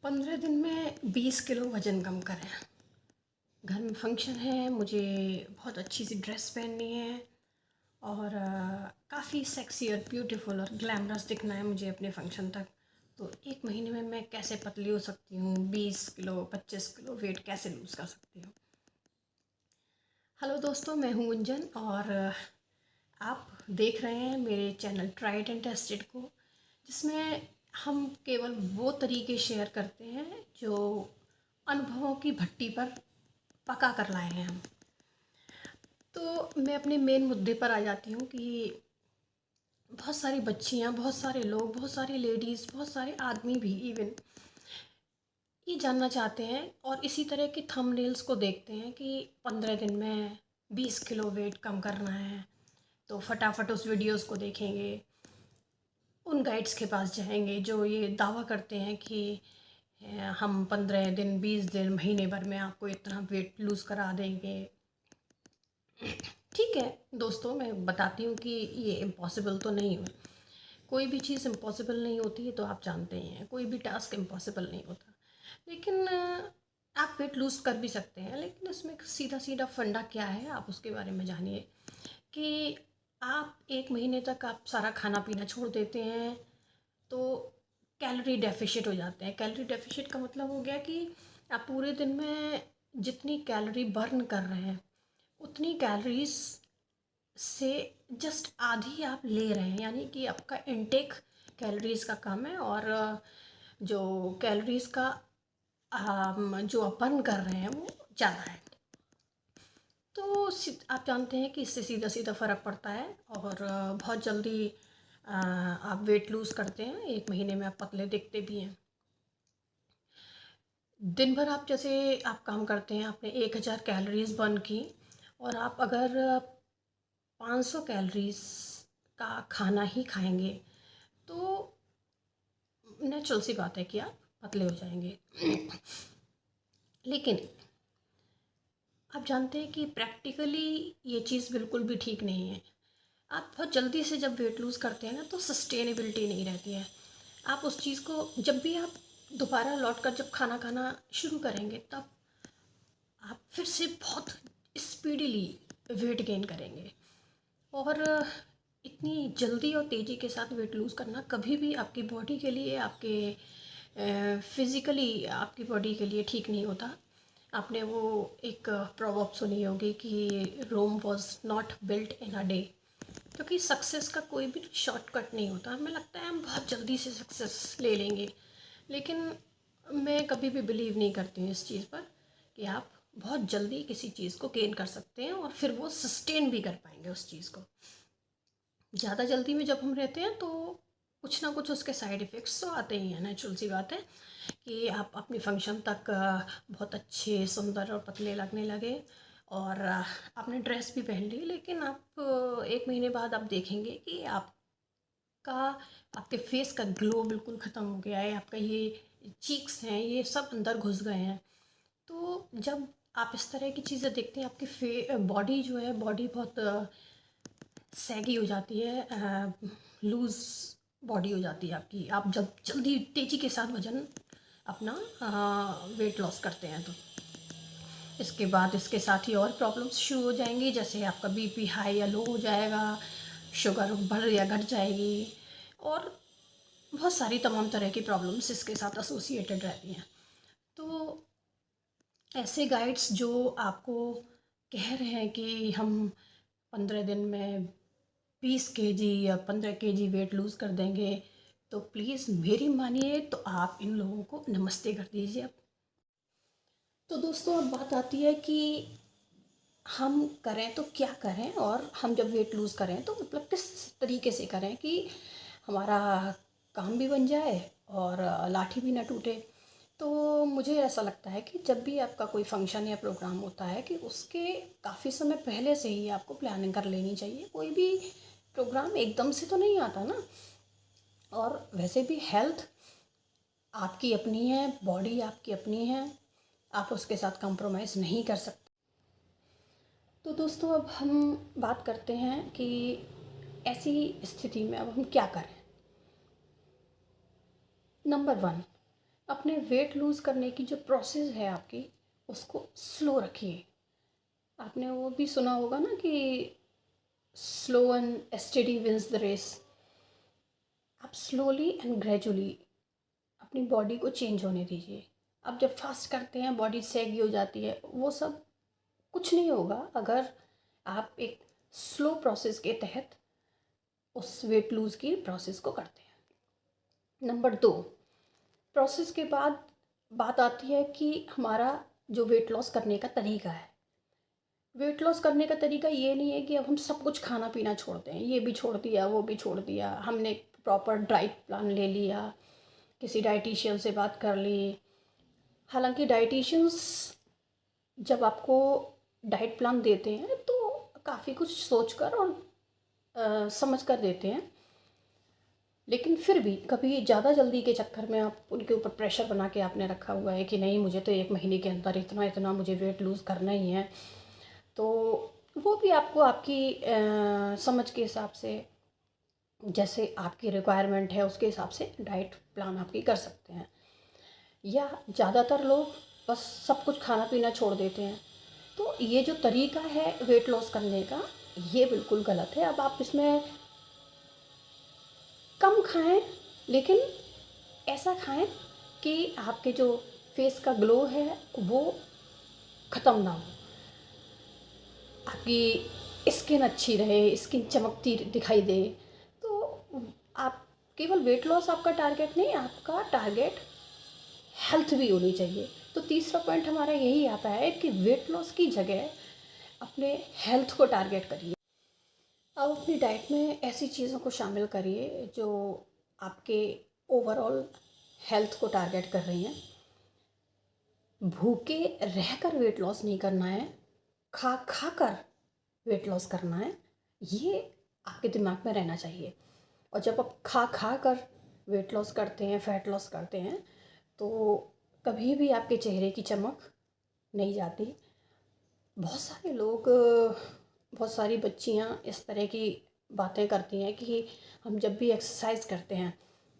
15 दिन में 20 किलो वज़न कम करें। घर में फंक्शन है, मुझे बहुत अच्छी सी ड्रेस पहननी है और काफ़ी सेक्सी और ब्यूटीफुल और ग्लैमरस दिखना है मुझे अपने फंक्शन तक। तो 1 महीने में मैं कैसे पतली हो सकती हूँ, 20 किलो 25 किलो वेट कैसे लूज़ कर सकती हूँ। हेलो दोस्तों, मैं हूँ गुंजन और आप देख रहे हैं मेरे चैनल ट्राइड एंड टेस्टेड को, जिसमें हम केवल वो तरीके शेयर करते हैं जो अनुभवों की भट्टी पर पका कर लाए हैं हम। तो मैं अपने मेन मुद्दे पर आ जाती हूँ कि बहुत सारी बच्चियाँ, बहुत सारे लोग, बहुत सारी लेडीज़, बहुत सारे आदमी भी इवन ये जानना चाहते हैं और इसी तरह के थंबनेल्स को देखते हैं कि 15 दिन में 20 किलो वेट कम करना है। तो फटाफट उस वीडियोस को देखेंगे, उन गाइड्स के पास जाएंगे जो ये दावा करते हैं कि हम 15 दिन 20 दिन महीने भर में आपको इतना वेट लूज़ करा देंगे। ठीक है दोस्तों, मैं बताती हूँ कि ये इम्पॉसिबल तो नहीं है। कोई भी चीज़ इम्पॉसिबल नहीं होती है, तो आप जानते ही हैं कोई भी टास्क इम्पॉसिबल नहीं होता। लेकिन आप वेट लूज़ कर भी सकते हैं, लेकिन इसमें सीधा सीधा फंडा क्या है आप उसके बारे में जानिए। कि आप 1 महीने तक आप सारा खाना पीना छोड़ देते हैं तो कैलोरी डेफिशिट हो जाते हैं। कैलोरी डेफिशिट का मतलब हो गया कि आप पूरे दिन में जितनी कैलोरी बर्न कर रहे हैं उतनी कैलोरीज से जस्ट आधी आप ले रहे हैं, यानी कि आपका इनटेक कैलोरीज का कम है और जो कैलोरीज का जो आप बर्न कर रहे हैं वो ज़्यादा है। तो आप जानते हैं कि इससे सीधा सीधा फ़र्क पड़ता है और बहुत जल्दी आप वेट लूज़ करते हैं। 1 महीने में आप पतले दिखते भी हैं। दिन भर आप जैसे आप काम करते हैं, आपने 1000 कैलोरीज बर्न की और आप अगर 500 कैलोरीज का खाना ही खाएंगे तो नेचुरल सी बात है कि आप पतले हो जाएंगे। लेकिन आप जानते हैं कि प्रैक्टिकली ये चीज़ बिल्कुल भी ठीक नहीं है। आप बहुत जल्दी से जब वेट लूज़ करते हैं ना तो सस्टेनेबिलिटी नहीं रहती है। आप उस चीज़ को जब भी आप दोबारा लौट कर जब खाना खाना शुरू करेंगे तब आप फिर से बहुत स्पीडीली वेट गेन करेंगे। और इतनी जल्दी और तेज़ी के साथ वेट लूज़ करना कभी भी आपकी बॉडी के लिए, आपके फिज़िकली आपकी बॉडी के लिए ठीक नहीं होता। आपने वो एक प्रोवर्ब सुनी होगी कि Rome was not built in a day. क्योंकि सक्सेस का कोई भी शॉर्टकट नहीं होता। हमें लगता है हम बहुत जल्दी से सक्सेस ले लेंगे, लेकिन मैं कभी भी बिलीव नहीं करती हूँ इस चीज़ पर कि आप बहुत जल्दी किसी चीज़ को गेन कर सकते हैं और फिर वो सस्टेन भी कर पाएंगे उस चीज़ को। ज़्यादा जल्दी में जब हम रहते हैं तो कुछ ना कुछ उसके साइड इफ़ेक्ट्स तो आते ही हैं। नेचुरल सी बात है कि आप अपने फंक्शन तक बहुत अच्छे, सुंदर और पतले लगने लगे और आपने ड्रेस भी पहन ली, लेकिन आप 1 महीने बाद आप देखेंगे कि आपका आपके फेस का ग्लो बिल्कुल ख़त्म हो गया है। आपका ये चीक्स हैं, ये सब अंदर घुस गए हैं। तो जब आप इस तरह की चीज़ें देखते हैं, आपकी बॉडी जो है, बॉडी बहुत सैगी हो जाती है, लूज़ बॉडी हो जाती है आपकी। आप जब जल्दी तेज़ी के साथ वज़न अपना वेट लॉस करते हैं तो इसके बाद इसके साथ ही और प्रॉब्लम्स शुरू हो जाएंगी, जैसे आपका बीपी हाई या लो हो जाएगा, शुगर बढ़ या घट जाएगी और बहुत सारी तमाम तरह की प्रॉब्लम्स इसके साथ एसोसिएटेड रहती हैं। तो ऐसे गाइड्स जो आपको कह रहे हैं कि हम 15 दिन में 20 kg या 15 kg वेट लूज़ कर देंगे, तो प्लीज़ मेरी मानिए तो आप इन लोगों को नमस्ते कर दीजिए अब। तो दोस्तों, अब बात आती है कि हम करें तो क्या करें, और हम जब वेट लूज़ करें तो मतलब किस तरीके से करें कि हमारा काम भी बन जाए और लाठी भी ना टूटे। तो मुझे ऐसा लगता है कि जब भी आपका कोई फंक्शन या प्रोग्राम होता है कि उसके काफ़ी समय पहले से ही आपको प्लानिंग कर लेनी चाहिए। कोई भी प्रोग्राम एकदम से तो नहीं आता ना। और वैसे भी हेल्थ आपकी अपनी है, बॉडी आपकी अपनी है, आप उसके साथ कंप्रोमाइज़ नहीं कर सकते। तो दोस्तों, अब हम बात करते हैं कि ऐसी स्थिति में अब हम क्या करें। नंबर 1, अपने वेट लूज़ करने की जो प्रोसेस है आपकी, उसको स्लो रखिए। आपने वो भी सुना होगा ना कि slow and steady wins the race. आप स्लोली एंड ग्रेजुअली अपनी बॉडी को चेंज होने दीजिए। अब जब फास्ट करते हैं बॉडी सैगी हो जाती है, वो सब कुछ नहीं होगा अगर आप एक स्लो प्रोसेस के तहत उस वेट लूज़ की प्रोसेस को करते हैं। नंबर 2, प्रोसेस के बाद बात आती है कि हमारा जो वेट लॉस करने का तरीका है। वेट लॉस करने का तरीका ये नहीं है कि अब हम सब कुछ खाना पीना छोड़ दें, ये भी छोड़ दिया वो भी छोड़ दिया, हमने प्रॉपर डाइट प्लान ले लिया, किसी डाइटिशियन से बात कर ली। हालांकि डाइटिशियंस जब आपको डाइट प्लान देते हैं तो काफ़ी कुछ सोचकर और समझ कर देते हैं, लेकिन फिर भी कभी ज़्यादा जल्दी के चक्कर में आप उनके ऊपर प्रेशर बना के आपने रखा हुआ है कि नहीं मुझे तो 1 महीने के अंदर इतना इतना मुझे वेट लूज़ करना ही है, तो वो भी आपको आपकी समझ के हिसाब से, जैसे आपकी रिक्वायरमेंट है उसके हिसाब से डाइट प्लान आपकी कर सकते हैं। या ज़्यादातर लोग बस सब कुछ खाना पीना छोड़ देते हैं। तो ये जो तरीका है वेट लॉस करने का, ये बिल्कुल गलत है। अब आप इसमें कम खाएं, लेकिन ऐसा खाएं कि आपके जो फेस का ग्लो है वो ख़त्म ना हो, आपकी स्किन अच्छी रहे, स्किन चमकती दिखाई दे। तो आप केवल वेट लॉस आपका टारगेट नहीं, आपका टारगेट हेल्थ भी होनी चाहिए। तो तीसरा पॉइंट हमारा यही आता है कि वेट लॉस की जगह अपने हेल्थ को टारगेट करिए। अब अपनी डाइट में ऐसी चीज़ों को शामिल करिए जो आपके ओवरऑल हेल्थ को टारगेट कर रही हैं। भूखे रहकर वेट लॉस नहीं करना है, खा खा कर वेट लॉस करना है, ये आपके दिमाग में रहना चाहिए। और जब आप खा खा कर वेट लॉस करते हैं, फैट लॉस करते हैं, तो कभी भी आपके चेहरे की चमक नहीं जाती। बहुत सारे लोग, बहुत सारी बच्चियां इस तरह की बातें करती हैं कि हम जब भी एक्सरसाइज करते हैं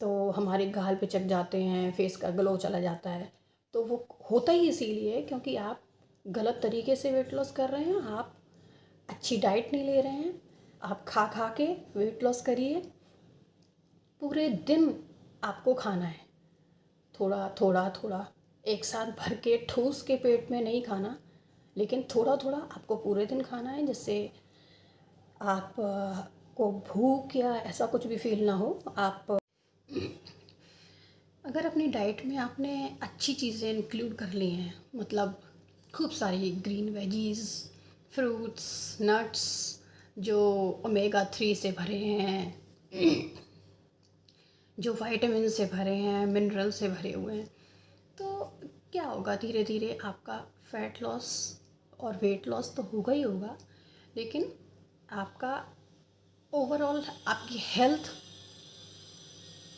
तो हमारे गाल पे चढ़ जाते हैं, फेस का ग्लो चला जाता है। तो वो होता ही इसीलिए क्योंकि आप गलत तरीके से वेट लॉस कर रहे हैं, आप अच्छी डाइट नहीं ले रहे हैं। आप खा खा के वेट लॉस करिए। पूरे दिन आपको खाना है, थोड़ा थोड़ा थोड़ा, एक साथ भर के ठूस के पेट में नहीं खाना, लेकिन थोड़ा थोड़ा आपको पूरे दिन खाना है, जिससे आप को भूख या ऐसा कुछ भी फील ना हो। आप अगर अपनी डाइट में आपने अच्छी चीज़ें इंक्लूड कर ली हैं, मतलब खूब सारी ग्रीन वेजीज, फ्रूट्स, नट्स जो ओमेगा 3 से भरे हैं, जो विटामिन से भरे हैं, मिनरल से भरे हुए हैं, तो क्या होगा, धीरे धीरे आपका फ़ैट लॉस और वेट लॉस तो होगा ही होगा, लेकिन आपका ओवरऑल आपकी हेल्थ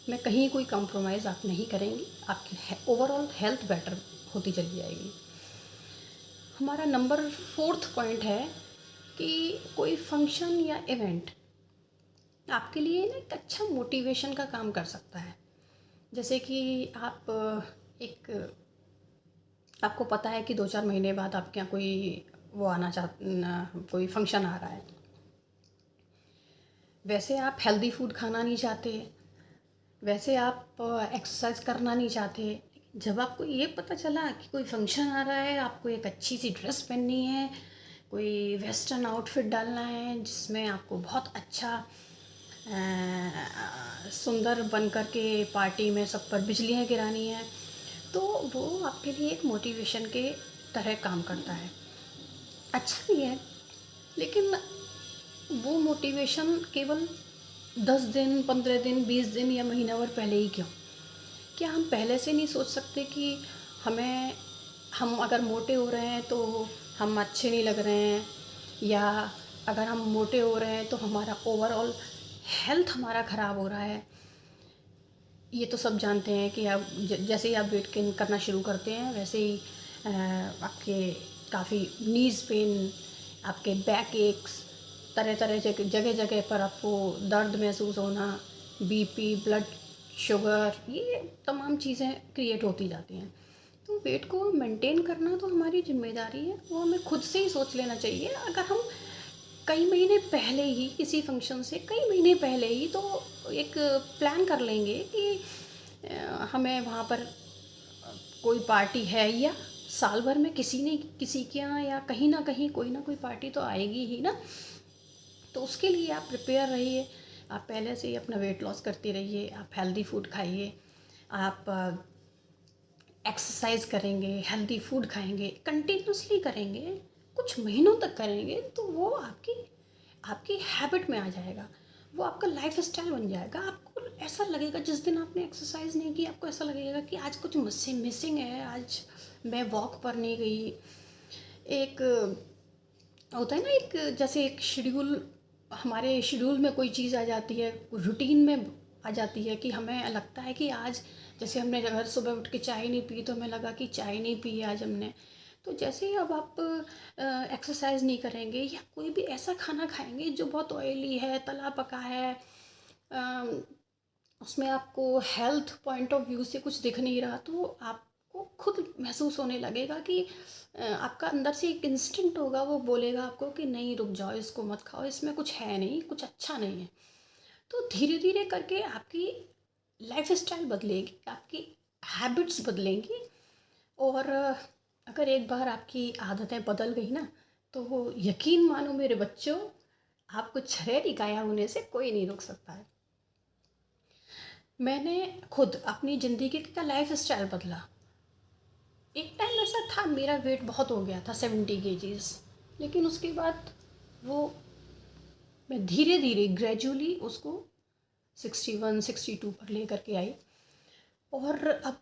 में कहीं कोई कंप्रोमाइज़ आप नहीं करेंगी, आपकी ओवरऑल हेल्थ बेटर होती चली जाएगी। हमारा नंबर 4th पॉइंट है कि कोई फंक्शन या इवेंट आपके लिए ना एक अच्छा मोटिवेशन का काम कर सकता है। जैसे कि आप एक आपको पता है कि 2-4 महीने बाद आपके यहाँ कोई वो कोई फंक्शन आ रहा है। वैसे आप हेल्दी फूड खाना नहीं चाहते, वैसे आप एक्सरसाइज करना नहीं चाहते। जब आपको ये पता चला कि कोई फंक्शन आ रहा है, आपको एक अच्छी सी ड्रेस पहननी है, कोई वेस्टर्न आउटफिट डालना है जिसमें आपको बहुत अच्छा सुंदर बन कर के पार्टी में सब पर बिजलियाँ गिरानी है, तो वो आपके लिए एक मोटिवेशन के तरह काम करता है। अच्छा भी है, लेकिन वो मोटिवेशन केवल 10 दिन, 15 दिन, 20 दिन या महीना भर पहले ही क्यों? क्या हम पहले से नहीं सोच सकते कि हम अगर मोटे हो रहे हैं तो हम अच्छे नहीं लग रहे हैं, या अगर हम मोटे हो रहे हैं तो हमारा ओवरऑल हेल्थ हमारा ख़राब हो रहा है। ये तो सब जानते हैं कि आप जैसे ही आप वेट गेन करना शुरू करते हैं, वैसे ही आपके काफ़ी नीज़ पेन, आपके बैक एक्स, तरह तरह जगह जगह पर आपको दर्द महसूस होना, बीपी, ब्लड शुगर, ये तमाम चीज़ें क्रिएट होती जाती हैं। तो वेट को मेंटेन करना तो हमारी ज़िम्मेदारी है, वो हमें खुद से ही सोच लेना चाहिए। अगर हम कई महीने पहले ही किसी फंक्शन से कई महीने पहले ही तो एक प्लान कर लेंगे कि हमें वहाँ पर कोई पार्टी है, या साल भर में किसी ने किसी के यहाँ या कहीं ना कहीं कोई ना कोई पार्टी तो आएगी ही ना। तो उसके लिए आप प्रिपेयर रहिए, आप पहले से ही अपना वेट लॉस करते रहिए, आप हेल्दी फूड खाइए, आप एक्सरसाइज करेंगे, हेल्दी फूड खाएंगे, कंटिन्यूसली करेंगे, कुछ महीनों तक करेंगे तो वो आपकी आपकी हैबिट में आ जाएगा, वो आपका लाइफ स्टाइल बन जाएगा। आपको ऐसा लगेगा, जिस दिन आपने एक्सरसाइज नहीं की आपको ऐसा लगेगा कि आज कुछ मिसिंग है, आज मैं वॉक पर नहीं गई। एक होता है ना, एक जैसे एक शेड्यूल, हमारे शेड्यूल में कोई चीज़ आ जाती है, रूटीन में आ जाती है कि हमें लगता है कि आज, जैसे हमने अगर सुबह उठ के चाय नहीं पी तो हमें लगा कि चाय नहीं पी आज हमने। तो जैसे ही अब आप एक्सरसाइज नहीं करेंगे या कोई भी ऐसा खाना खाएंगे जो बहुत ऑयली है, तला पका है, अ, उसमें आपको हेल्थ पॉइंट ऑफ व्यू से कुछ दिख नहीं रहा, तो आपको खुद महसूस होने लगेगा कि आपका अंदर से एक इंस्टिंक्ट होगा, वो बोलेगा आपको कि नहीं रुक जाओ, इसको मत खाओ, इसमें कुछ है नहीं, कुछ अच्छा नहीं है। तो धीरे धीरे करके आपकी लाइफ स्टाइल बदलेगी, आपकी हैबिट्स बदलेंगी। और अगर एक बार आपकी आदतें बदल गई ना, तो यकीन मानो मेरे बच्चों, आपको छरेरी काया होने से कोई नहीं रोक सकता है। मैंने खुद अपनी ज़िंदगी का लाइफ स्टाइल बदला। एक टाइम ऐसा था, मेरा वेट बहुत हो गया था, 70 kgs, लेकिन उसके बाद वो मैं धीरे धीरे ग्रेजुअली उसको 61 62 पर ले करके आई। और अब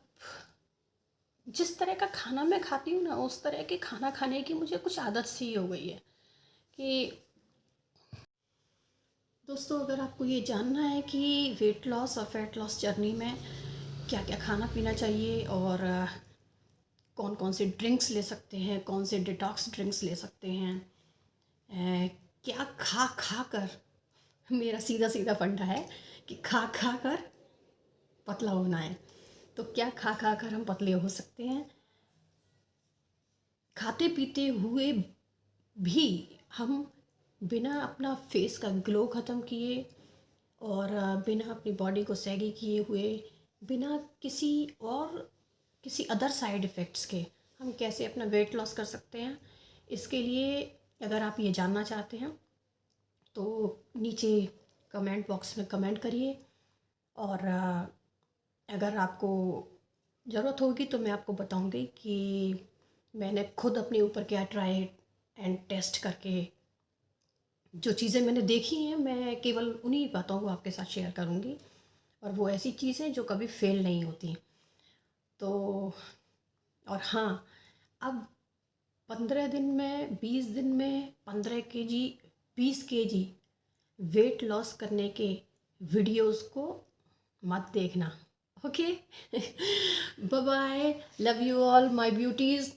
जिस तरह का खाना मैं खाती हूँ ना, उस तरह के खाना खाने की मुझे कुछ आदत सी हो गई है कि दोस्तों, अगर आपको ये जानना है कि वेट लॉस और फैट लॉस जर्नी में क्या क्या खाना पीना चाहिए, और कौन कौन से ड्रिंक्स ले सकते हैं, कौन से डिटॉक्स ड्रिंक्स ले सकते हैं, क्या खा खा कर, मेरा सीधा सीधा फंडा है कि खा खा कर पतला होना है, तो क्या खा खा कर हम पतले हो सकते हैं। खाते पीते हुए भी हम बिना अपना फेस का ग्लो ख़त्म किए, और बिना अपनी बॉडी को सैगी किए हुए, बिना किसी अदर साइड इफ़ेक्ट्स के हम कैसे अपना वेट लॉस कर सकते हैं। इसके लिए अगर आप ये जानना चाहते हैं तो नीचे कमेंट बॉक्स में कमेंट करिए, और अगर आपको ज़रूरत होगी तो मैं आपको बताऊंगी कि मैंने खुद अपने ऊपर क्या ट्राई एंड टेस्ट करके जो चीज़ें मैंने देखी हैं, मैं केवल उन्हीं बातों को आपके साथ शेयर करूंगी, और वो ऐसी चीज़ें जो कभी फेल नहीं होती। तो और हाँ, अब 15 दिन में, 20 दिन में 15 kg, 20 kg वेट लॉस करने के वीडियोस को मत देखना। Okay, bye bye, love you all my beauties.